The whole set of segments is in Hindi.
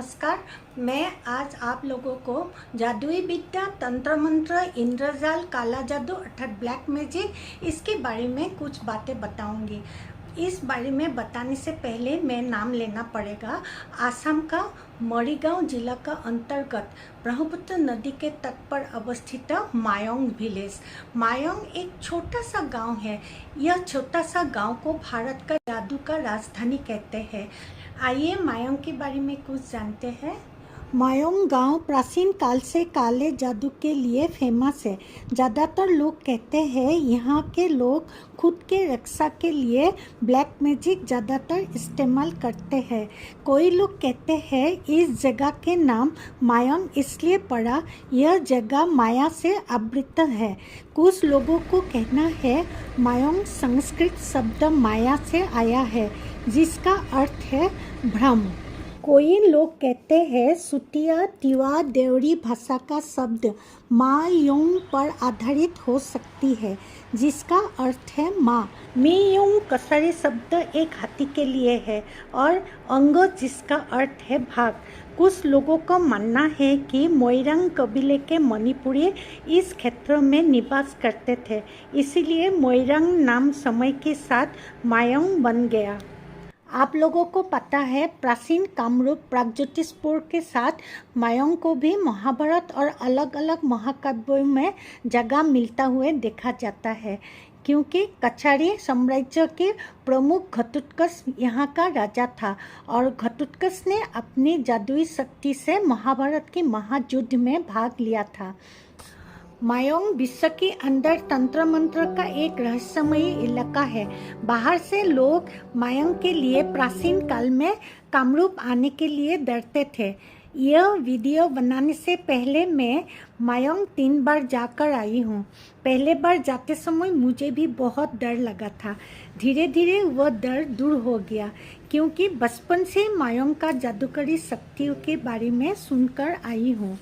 नमस्कार। मैं आज आप लोगों को जादुई विद्या, तंत्र मंत्र, इंद्रजाल, काला जादू अर्थात ब्लैक मैजिक इसके बारे में कुछ बातें बताऊंगी। इस बारे में बताने से पहले मैं नाम लेना पड़ेगा। आसाम का मरीगांव जिला का अंतर्गत ब्रह्मपुत्र नदी के तट पर अवस्थित मायोंग विलेज। मायोंग एक छोटा सा गांव है। यह छोटा सा गांव को भारत का जादू का राजधानी कहते हैं। आइए मायोंग के बारे में कुछ जानते हैं। मायोंग गांव प्राचीन काल से काले जादू के लिए फेमस है। ज़्यादातर लोग कहते हैं यहाँ के लोग खुद के रक्षा के लिए ब्लैक मैजिक ज़्यादातर इस्तेमाल करते हैं। कोई लोग कहते हैं इस जगह के नाम मायोंग इसलिए पड़ा, यह जगह माया से आवृत है। कुछ लोगों को कहना है मायोंग संस्कृत शब्द माया से आया है जिसका अर्थ है भ्रम। कोई लोग कहते हैं सुतिया तिवा देवरी भाषा का शब्द मायोंग पर आधारित हो सकती है जिसका अर्थ है माँ। मियोंग कसारी शब्द एक हाथी के लिए है और अंग जिसका अर्थ है भाग। कुछ लोगों का मानना है कि मोइरांग कबीले के मणिपुरी इस क्षेत्र में निवास करते थे, इसीलिए मोइरांग नाम समय के साथ मायोंग बन गया। आप लोगों को पता है प्राचीन कामरूप प्रागज्योतिषपुर के साथ मायोंग को भी महाभारत और अलग अलग महाकाव्यों में जगह मिलता हुए देखा जाता है, क्योंकि कछारी साम्राज्य के प्रमुख घटोत्कच यहाँ का राजा था और घटोत्कच ने अपनी जादुई शक्ति से महाभारत के महायुद्ध में भाग लिया था। मायोंग विश्व के अंदर तंत्र मंत्र का एक रहस्यमयी इलाका है। बाहर से लोग मायोंग के लिए प्राचीन काल में कामरूप आने के लिए डरते थे। यह वीडियो बनाने से पहले मैं मायोंग 3 बार जाकर आई हूँ। पहले बार जाते समय मुझे भी बहुत डर लगा था। धीरे धीरे वह डर दूर हो गया, क्योंकि बचपन से मायोंग का जादूकरी शक्तियों के बारे में सुनकर आई हूँ।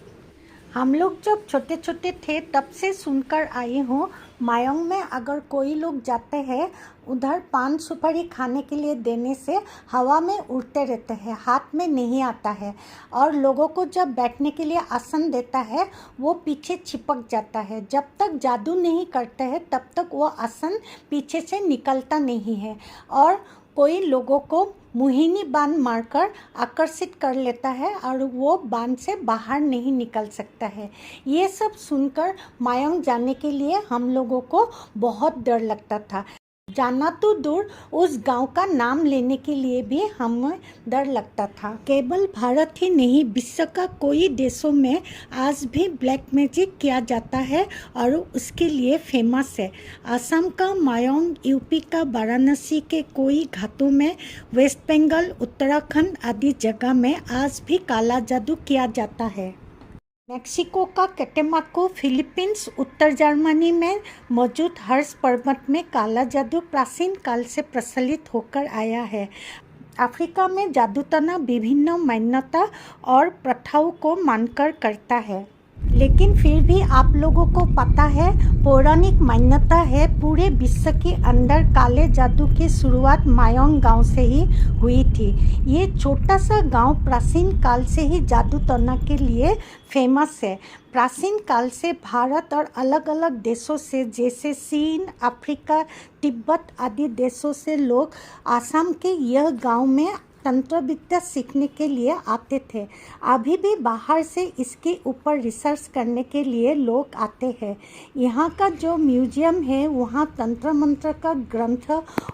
हम लोग जब छोटे छोटे थे तब से सुनकर आई हूँ। मायोंग में अगर कोई लोग जाते हैं, उधर पान सुपारी खाने के लिए देने से हवा में उड़ते रहते हैं, हाथ में नहीं आता है। और लोगों को जब बैठने के लिए आसन देता है वो पीछे चिपक जाता है। जब तक जादू नहीं करते हैं तब तक वो आसन पीछे से निकलता नहीं है। और कोई लोगों को मोहिनी बाण मारकर आकर्षित कर लेता है और वो बाण से बाहर नहीं निकल सकता है। ये सब सुनकर मायोंग जाने के लिए हम लोगों को बहुत डर लगता था। जाना तो दूर, उस गांव का नाम लेने के लिए भी हमें डर लगता था। केवल भारत ही नहीं, विश्व का कोई देशों में आज भी ब्लैक मैजिक किया जाता है और उसके लिए फेमस है। असम का मायोंग, यूपी का वाराणसी के कोई घाटों में, वेस्ट बंगाल, उत्तराखंड आदि जगह में आज भी काला जादू किया जाता है। मेक्सिको का कैटेमाको, फिलीपींस, उत्तर जर्मनी में मौजूद हर्ष पर्वत में काला जादू प्राचीन काल से प्रचलित होकर आया है। अफ्रीका में जादूटोना विभिन्न मान्यता और प्रथाओं को मानकर करता है, लेकिन फिर भी आप लोगों को पता है पौराणिक मान्यता है पूरे विश्व के अंदर काले जादू की शुरुआत मायोंग गांव से ही हुई थी। ये छोटा सा गांव प्राचीन काल से ही जादू टोना के लिए फेमस है। प्राचीन काल से भारत और अलग अलग देशों से जैसे चीन, अफ्रीका, तिब्बत आदि देशों से लोग आसाम के यह गांव में तंत्र विद्या सीखने के लिए आते थे। अभी भी बाहर से इसके ऊपर रिसर्च करने के लिए लोग आते हैं। यहाँ का जो म्यूजियम है वहाँ तंत्र मंत्र का ग्रंथ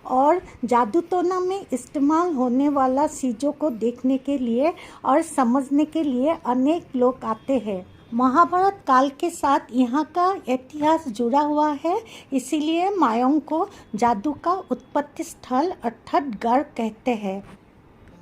और जादूटोना में इस्तेमाल होने वाला चीज़ों को देखने के लिए और समझने के लिए अनेक लोग आते हैं। महाभारत काल के साथ यहाँ का इतिहास जुड़ा हुआ है, इसीलिए मायोंग को जादू का उत्पत्ति स्थल अर्थात गढ़ कहते हैं।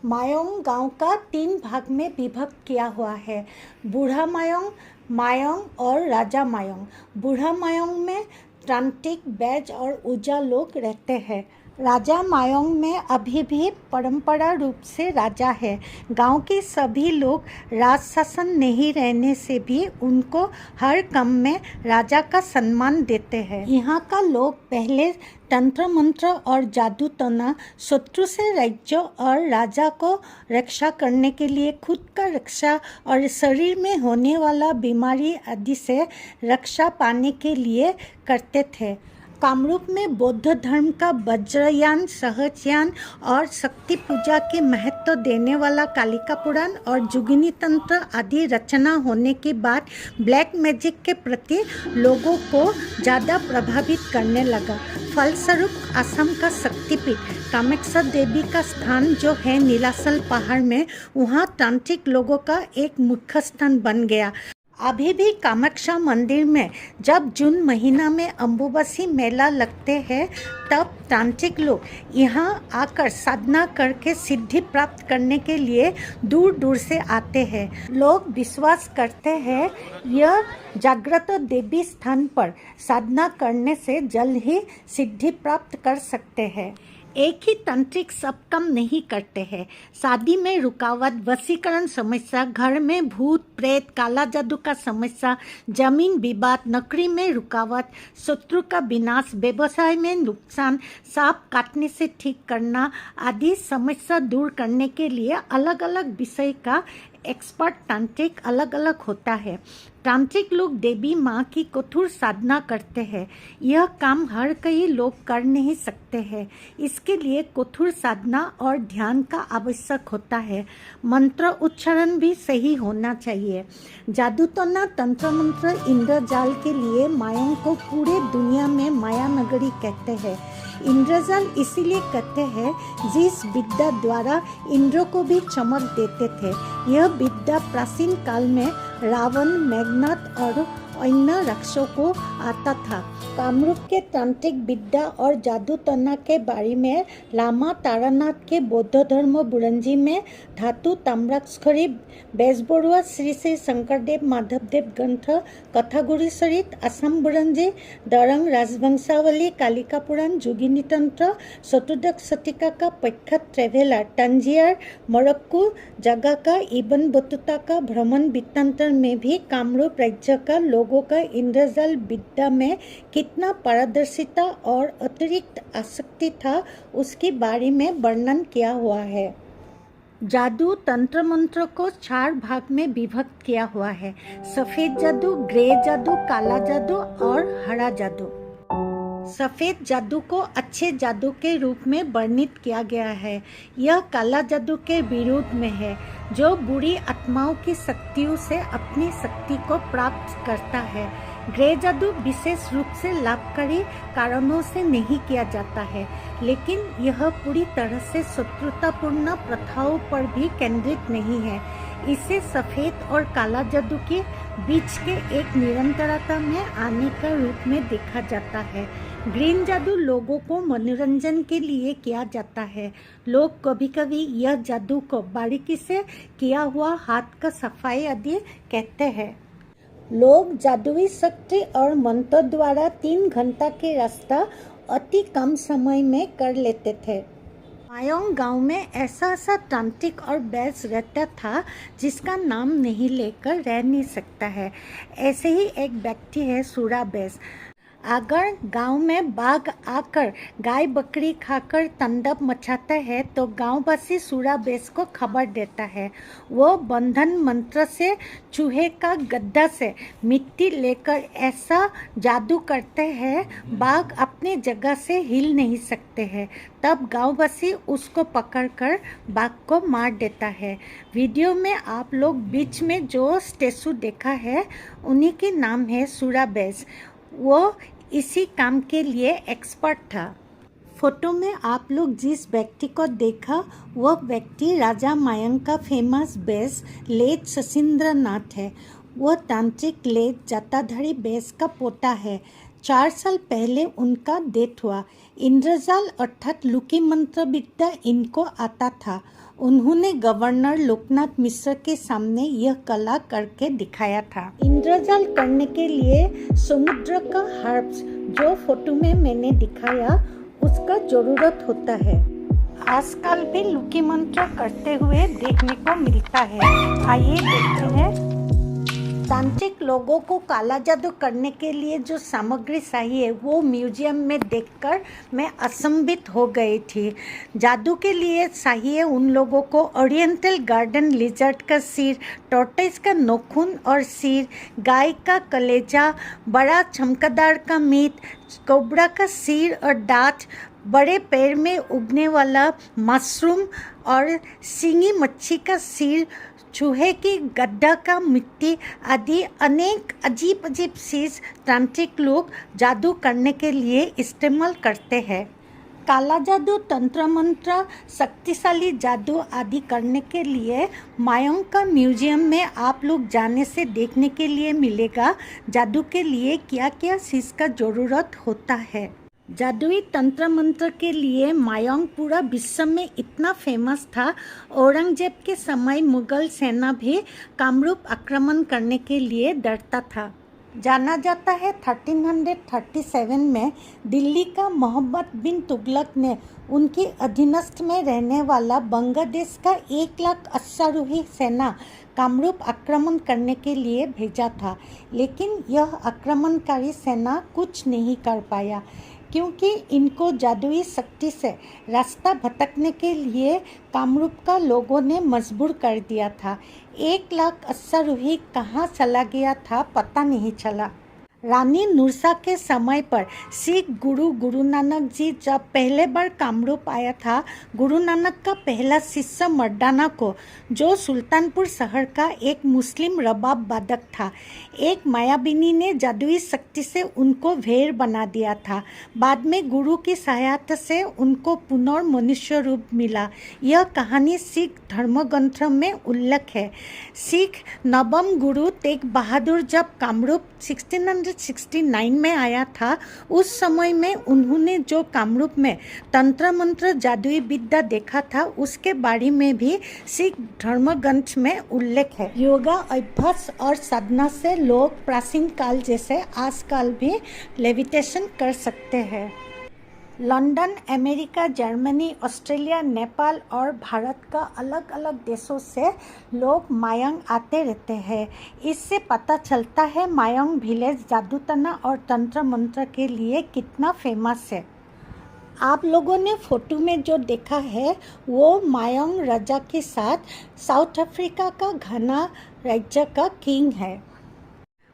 मायोंग गांव का 3 भाग में विभक्त किया हुआ है, बूढ़ा मायोंग, मायोंग और राजा मायोंग। बूढ़ा मायोंग में तांत्रिक, बैज और ऊर्जा लोग रहते हैं। राजा मायोंग में अभी भी परंपरा रूप से राजा है। गांव के सभी लोग राज शासन नहीं रहने से भी उनको हर काम में राजा का सम्मान देते हैं। यहाँ का लोग पहले तंत्र मंत्र और जादू टोना, शत्रु से राज्य और राजा को रक्षा करने के लिए खुद का रक्षा और शरीर में होने वाला बीमारी आदि से रक्षा पाने के लिए करते थे। कामरूप में बौद्ध धर्म का वज्रयान, सहजयान और शक्ति पूजा के महत्व देने वाला कालिका पुराण और जुगिनी तंत्र आदि रचना होने के बाद ब्लैक मैजिक के प्रति लोगों को ज़्यादा प्रभावित करने लगा। फलस्वरूप असम का शक्तिपीठ कामाख्या देवी का स्थान जो है नीलाचल पहाड़ में, वहाँ तांत्रिक लोगों का एक मुख्य स्थान बन गया। अभी भी कामाख्या मंदिर में जब जून महीना में अम्बुबासी मेला लगते हैं तब तांत्रिक लोग यहाँ आकर साधना करके सिद्धि प्राप्त करने के लिए दूर दूर से आते हैं। लोग विश्वास करते हैं यह जागृत देवी स्थान पर साधना करने से जल्द ही सिद्धि प्राप्त कर सकते हैं। एक ही तांत्रिक सब काम नहीं करते हैं। शादी में रुकावट, वशीकरण समस्या, घर में भूत प्रेत, काला जादू का समस्या, जमीन विवाद, नौकरी में रुकावट, शत्रु का विनाश, व्यवसाय में नुकसान, सांप काटने से ठीक करना आदि समस्या दूर करने के लिए अलग अलग विषय का एक्सपर्ट तांत्रिक अलग अलग होता है। तांत्रिक लोग देवी माँ की कठोर साधना करते हैं। यह काम हर कई लोग कर नहीं सकते हैं। इसके लिए कठोर साधना और ध्यान का आवश्यक होता है। मंत्र उच्चारण भी सही होना चाहिए। जादू टोना, तंत्र मंत्र, इंद्रजाल के लिए मायोंग को पूरे दुनिया में माया नगरी कहते हैं। इंद्रजाल इसीलिए कहते हैं जिस विद्या द्वारा इंद्र को भी चमक देते थे। यह विद्या प्राचीन काल में रावण, मेघनाथ और अन्य राक्षसों को आता था। कामरूप के तांत्रिक विद्या और जादू टोना के बारे में लामा तारानाथ के बौद्ध धर्म बुरंजी में धातु ताम्राक्षरी बेजबरुआ श्री श्री शंकरदेव माधवदेव ग्रंथ कथागुरी सरित असम बुरंजी दरंग राजवंशावली कालिका पुराण जोगिनी तंत्र चतुर्दश शतिका का प्रख्यात ट्रेवलर तंजियर मोरक्को जगह का इब्न बतूता का भ्रमण वृत्तांतर में भी कामरूप राज्य का लोगों का इंद्रजाल विद्या में कितना पारदर्शिता और अतिरिक्त आसक्ति था उसके बारे में वर्णन किया हुआ है। जादू तंत्र मंत्र को 4 भाग में विभक्त किया हुआ है। सफ़ेद जादू, ग्रे जादू, काला जादू और हरा जादू। सफ़ेद जादू को अच्छे जादू के रूप में वर्णित किया गया है। यह काला जादू के विरुद्ध में है जो बुरी आत्माओं की शक्तियों से अपनी शक्ति को प्राप्त करता है। ग्रे जादू विशेष रूप से लाभकारी कारणों से नहीं किया जाता है, लेकिन यह पूरी तरह से शत्रुतापूर्ण प्रथाओं पर भी केंद्रित नहीं है। इसे सफ़ेद और काला जादू के बीच के एक निरंतरता में आने का रूप में देखा जाता है। ग्रीन जादू लोगों को मनोरंजन के लिए किया जाता है। लोग कभी कभी यह जादू को बारीकी से किया हुआ हाथ का सफाई आदि कहते हैं। लोग जादुई शक्ति और मंत्र द्वारा 3 घंटा के रास्ता अति कम समय में कर लेते थे। मायोंग गांव में ऐसा तांत्रिक और वैद्य रहता था जिसका नाम नहीं लेकर रह नहीं सकता है। ऐसे ही एक व्यक्ति है सूरा बेस। अगर गांव में बाघ आकर गाय बकरी खाकर तांडव मचाता है तो गांववासी सूरा बेस को खबर देता है। वो बंधन मंत्र से चूहे का गड्ढा से मिट्टी लेकर ऐसा जादू करते हैं बाघ अपनी जगह से हिल नहीं सकते हैं। तब गांववासी उसको पकड़कर बाघ को मार देता है। वीडियो में आप लोग बीच में जो स्टेचू देखा है उन्हीं के नाम है सूरा बेस। वो इसी काम के लिए एक्सपर्ट था। फोटो में आप लोग जिस व्यक्ति को देखा वह व्यक्ति राजा मायोंग का फेमस बेस लेट शशींद्र नाथ है। वह तांत्रिक लेट जटाधारी बेस का पोता है। 4 साल पहले उनका डेथ हुआ। इंद्रजाल अर्थात लुकी मंत्र विद्या इनको आता था। उन्होंने गवर्नर लोकनाथ मिश्र के सामने यह कला करके दिखाया था। इंद्रजाल करने के लिए समुद्र का हर्ब्स जो फोटो में मैंने दिखाया उसका ज़रूरत होता है। आजकल भी लुकी मंत्र करते हुए देखने को मिलता है। आइए देखते हैं। तांत्रिक लोगों को काला जादू करने के लिए जो सामग्री चाहिए वो म्यूजियम में देखकर मैं असंभित हो गई थी। जादू के लिए चाहिए उन लोगों को ओरिएंटल गार्डन लिजर्ड का सिर, टॉर्टोइस का नाखून और सिर, गाय का कलेजा, बड़ा चमकदार का मीट, कोबरा का सिर और दांत, बड़े पैर में उगने वाला मशरूम और सींगी मच्छी का सिर, चूहे की गड्ढा का मिट्टी आदि अनेक अजीब अजीब चीज़ तांत्रिक लोग जादू करने के लिए इस्तेमाल करते हैं। काला जादू, तंत्र मंत्र, शक्तिशाली जादू आदि करने के लिए मायोंग का म्यूजियम में आप लोग जाने से देखने के लिए मिलेगा जादू के लिए क्या क्या चीज़ का ज़रूरत होता है। जादुई तंत्र मंत्र के लिए मायोंग पूरा विश्व में इतना फेमस था, औरंगजेब के समय मुगल सेना भी कामरूप आक्रमण करने के लिए डरता था। जाना जाता है 1337 में दिल्ली का मोहम्मद बिन तुगलक ने उनकी अधीनस्थ में रहने वाला बांग्लादेश का 1 लाख अश्वारोही सेना कामरूप आक्रमण करने के लिए भेजा था, लेकिन यह आक्रमणकारी सेना कुछ नहीं कर पाया क्योंकि इनको जादुई शक्ति से रास्ता भटकने के लिए कामरूप का लोगों ने मजबूर कर दिया था। 1 लाख अश्वारोही कहाँ चला गया था पता नहीं चला। रानी नूरशाह के समय पर सिख गुरु नानक जी जब पहले बार कामरूप आया था, गुरु नानक का पहला शिष्य मर्दाना को, जो सुल्तानपुर शहर का एक मुस्लिम रबाब वादक था, एक मायाबिनी ने जादुई शक्ति से उनको भेड़ बना दिया था। बाद में गुरु की सहायता से उनको पुनर्मनुष्य रूप मिला। यह कहानी सिख धर्मग्रंथ में उल्लेख है। सिख नवम गुरु तेग बहादुर जब कामरूप 1669 में आया था, उस समय में उन्होंने जो कामरूप में तंत्र मंत्र जादुई विद्या देखा था उसके बारे में भी सिख धर्मग्रंथ में उल्लेख है। योगा अभ्यास और साधना से लोग प्राचीन काल जैसे आजकल भी लेविटेशन कर सकते हैं। London, America, Germany, Australia, Nepal और भारत का अलग अलग देशों से लोग मायोंग आते रहते हैं। इससे पता चलता है मायोंग विलेज जादूटना और तंत्र मंत्र के लिए कितना फेमस है। आप लोगों ने फोटो में जो देखा है वो मायोंग राजा के साथ साउथ अफ्रीका का घना राज्य का किंग है।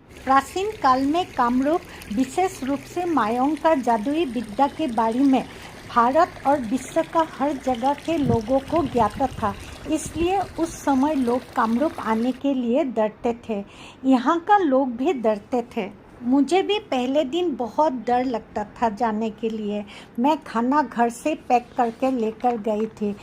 प्राचीन काल में कामरूप विशेष रूप से मायोंग का जादुई विद्या के बारे में भारत और विश्व का हर जगह के लोगों को ज्ञात था, इसलिए उस समय लोग कामरूप आने के लिए डरते थे। यहाँ का लोग भी डरते थे। मुझे भी पहले दिन बहुत डर लगता था जाने के लिए। मैं खाना घर से पैक करके लेकर गई थी,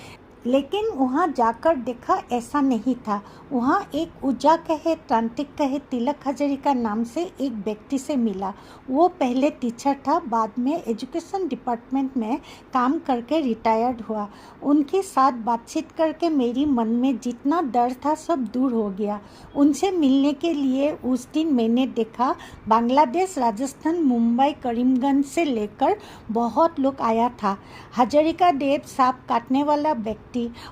लेकिन वहाँ जाकर देखा ऐसा नहीं था। वहाँ एक ऊर्जा कहे तांत्रिक कहे तिलक हजारिका नाम से एक व्यक्ति से मिला। वो पहले टीचर था, बाद में एजुकेशन डिपार्टमेंट में काम करके रिटायर्ड हुआ। उनके साथ बातचीत करके मेरी मन में जितना डर था सब दूर हो गया। उनसे मिलने के लिए उस दिन मैंने देखा बांग्लादेश, राजस्थान, मुंबई, करीमगंज से लेकर बहुत लोग आया था। हजारिका देव सांप काटने वाला व्यक्ति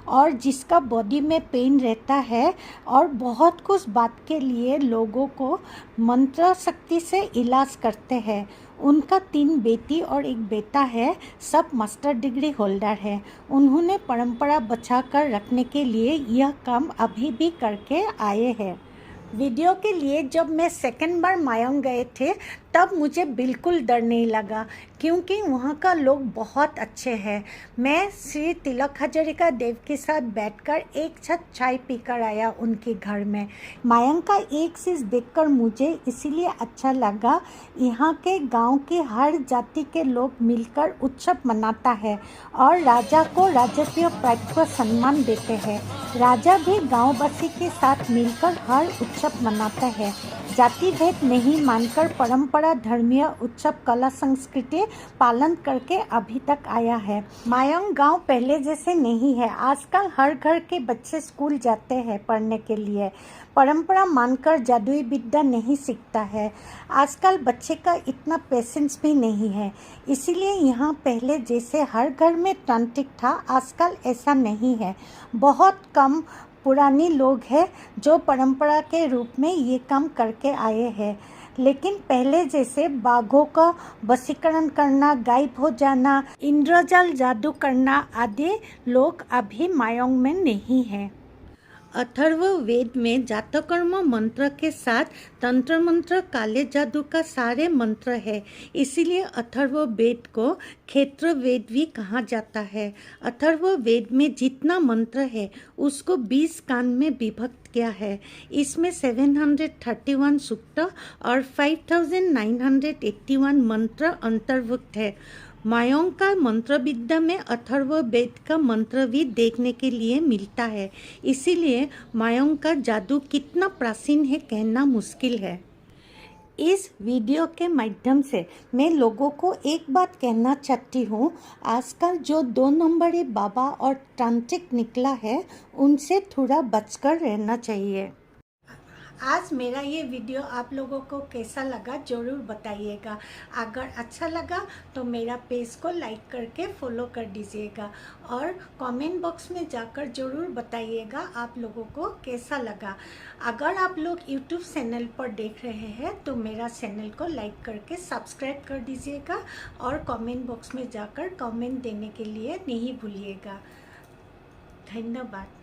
और जिसका बॉडी में पेन रहता है और बहुत कुछ बात के लिए लोगों को मंत्र शक्ति से इलाज करते हैं। उनका 3 बेटी और 1 बेटा है, सब मास्टर डिग्री होल्डर है। उन्होंने परंपरा बचा कर रखने के लिए यह काम अभी भी करके आए हैं। वीडियो के लिए जब मैं सेकंड बार मायोंग गए थे तब मुझे बिल्कुल डर नहीं लगा, क्योंकि वहाँ का लोग बहुत अच्छे हैं। मैं श्री तिलक हजारिका देव के साथ बैठकर एक छत चाय पीकर आया उनके घर में। मायोंग का एक चीज़ देखकर मुझे इसीलिए अच्छा लगा, यहाँ के गांव के हर जाति के लोग मिलकर उत्सव मनाता है और राजा को राजकीय प्राप्त को सम्मान देते हैं। राजा भी गाँववासी के साथ मिलकर हर उत्सव मनाता है। जाति भेद नहीं मानकर परंपरा, धर्मीय उत्सव, कला, संस्कृति पालन करके अभी तक आया है। मायोंग गांव पहले जैसे नहीं है। आजकल हर घर के बच्चे स्कूल जाते हैं पढ़ने के लिए। परंपरा मानकर जादुई विद्या नहीं सीखता है। आजकल बच्चे का इतना पेशेंस भी नहीं है, इसीलिए यहाँ पहले जैसे हर घर में तांत्रिक था, आजकल ऐसा नहीं है। बहुत कम पुरानी लोग हैं जो परंपरा के रूप में ये काम करके आए हैं। लेकिन पहले जैसे बाघों का वशीकरण करना, गायब हो जाना, इंद्रजाल जादू करना आदि लोग अभी मायोंग में नहीं हैं। अथर्व वेद में जातकर्म मंत्र के साथ तंत्र मंत्र, काले जादू का सारे मंत्र है। इसीलिए अथर्व वेद को क्षेत्र वेद भी कहा जाता है। अथर्व वेद में जितना मंत्र है उसको 20 कांड में विभक्त किया है। इसमें 731 सूक्त और 5981 मंत्र अंतर्भुक्त है। मायोंग का मंत्र विद्या में अथर्व वेद का मंत्र भी देखने के लिए मिलता है। इसीलिए मायोंग का जादू कितना प्राचीन है कहना मुश्किल है। इस वीडियो के माध्यम से मैं लोगों को एक बात कहना चाहती हूँ, आजकल जो 2 नंबरी बाबा और तांत्रिक निकला है उनसे थोड़ा बचकर रहना चाहिए। आज मेरा ये वीडियो आप लोगों को कैसा लगा ज़रूर बताइएगा। अगर अच्छा लगा तो मेरा पेज को लाइक करके फॉलो कर दीजिएगा और कमेंट बॉक्स में जाकर ज़रूर बताइएगा आप लोगों को कैसा लगा। अगर आप लोग यूट्यूब चैनल पर देख रहे हैं तो मेरा चैनल को लाइक करके सब्सक्राइब कर दीजिएगा और कमेंट बॉक्स में जाकर कमेंट देने के लिए नहीं भूलिएगा। धन्यवाद।